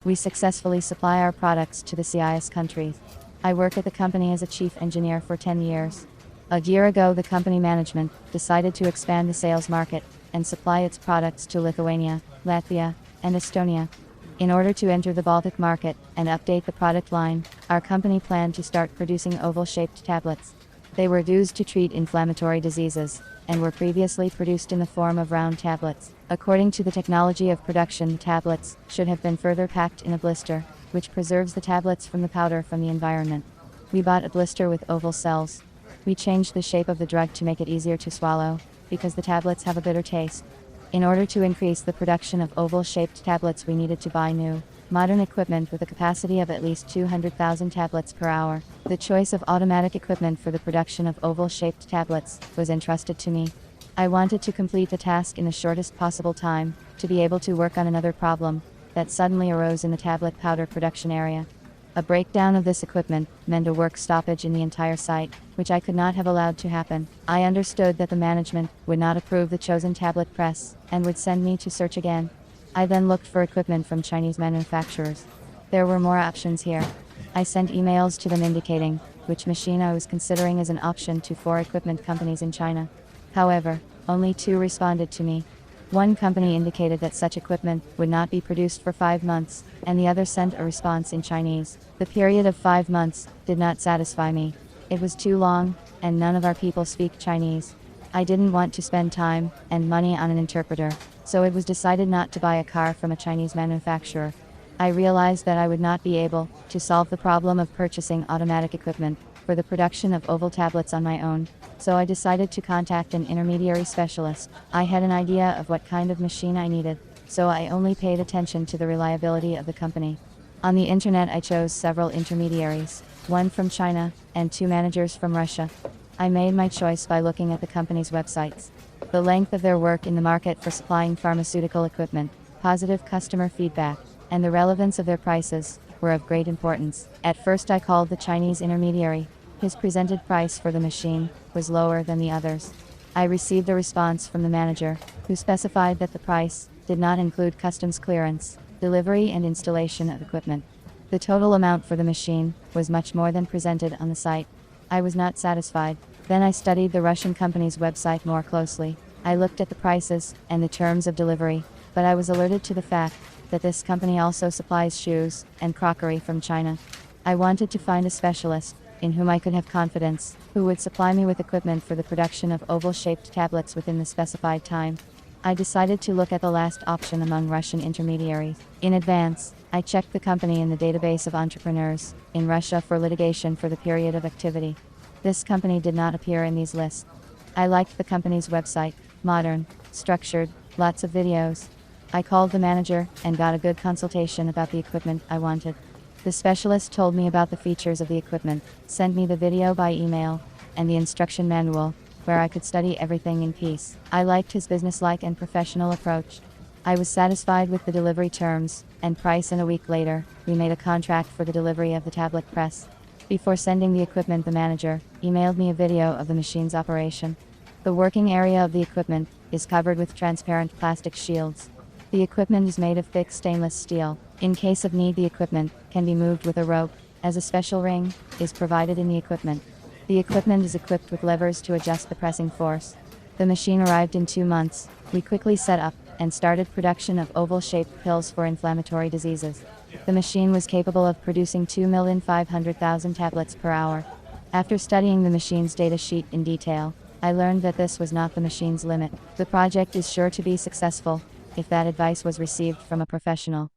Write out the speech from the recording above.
We successfully supply our products to the CIS countries. I work at the company as a chief engineer for 10 years. A year ago, the company management decided to expand the sales market and supply its products to Lithuania, Latvia, and Estonia. In order to enter the Baltic market and update the product line, our company planned to start producing oval-shaped tablets. They were used to treat inflammatory diseases, and were previously produced in the form of round tablets. According to the technology of production, the tablets should have been further packed in a blister, which preserves the tablets from the powder from the environment. We bought a blister with oval cells. We changed the shape of the drug to make it easier to swallow, because the tablets have a bitter taste. In order to increase the production of oval-shaped tablets, we needed to buy new, modern equipment with a capacity of at least 200,000 tablets per hour. The choice of automatic equipment for the production of oval-shaped tablets was entrusted to me. I wanted to complete the task in the shortest possible time, to be able to work on another problem that suddenly arose in the tablet powder production area. A breakdown of this equipment meant a work stoppage in the entire site, which I could not have allowed to happen. I understood that the management would not approve the chosen tablet press, and would send me to search again. I then looked for equipment from Chinese manufacturers. There were more options here. I sent emails to them indicating which machine I was considering as an option to 4 equipment companies in China. However, only 2 responded to me. One company indicated that such equipment would not be produced for 5 months, and the other sent a response in Chinese. The period of 5 months did not satisfy me. It was too long, and none of our people speak Chinese. I didn't want to spend time and money on an interpreter, so it was decided not to buy a car from a Chinese manufacturer. I realized that I would not be able to solve the problem of purchasing automatic equipment for the production of oval tablets on my own, so I decided to contact an intermediary specialist. I had an idea of what kind of machine I needed, so I only paid attention to the reliability of the company. On the internet, I chose several intermediaries, 1 from China and 2 managers from Russia. I made my choice by looking at the company's websites. The length of their work in the market for supplying pharmaceutical equipment, positive customer feedback, and the relevance of their prices were of great importance. At first, I called the Chinese intermediary. His presented price for the machine was lower than the others. I received a response from the manager, who specified that the price did not include customs clearance, delivery, and installation of equipment. The total amount for the machine was much more than presented on the site. I was not satisfied. Then I studied the Russian company's website more closely. I looked at the prices and the terms of delivery, but I was alerted to the fact that this company also supplies shoes and crockery from China. I wanted to find a specialist in whom I could have confidence, who would supply me with equipment for the production of oval-shaped tablets within the specified time. I decided to look at the last option among Russian intermediaries. In advance, I checked the company in the database of entrepreneurs in Russia for litigation for the period of activity. This company did not appear in these lists. I liked the company's website, modern, structured, lots of videos. I called the manager and got a good consultation about the equipment I wanted. The specialist told me about the features of the equipment, sent me the video by email, and the instruction manual, where I could study everything in peace. I liked his businesslike and professional approach. I was satisfied with the delivery terms and price, and a week later, we made a contract for the delivery of the tablet press. Before sending the equipment, the manager emailed me a video of the machine's operation. The working area of the equipment is covered with transparent plastic shields. The equipment is made of thick stainless steel. In case of need, the equipment can be moved with a rope, as a special ring is provided in the equipment. The equipment is equipped with levers to adjust the pressing force. The machine arrived in 2 months. We quickly set up and started production of oval-shaped pills for inflammatory diseases. The machine was capable of producing 2,500,000 tablets per hour. After studying the machine's data sheet in detail, I learned that this was not the machine's limit. The project is sure to be successful if that advice was received from a professional.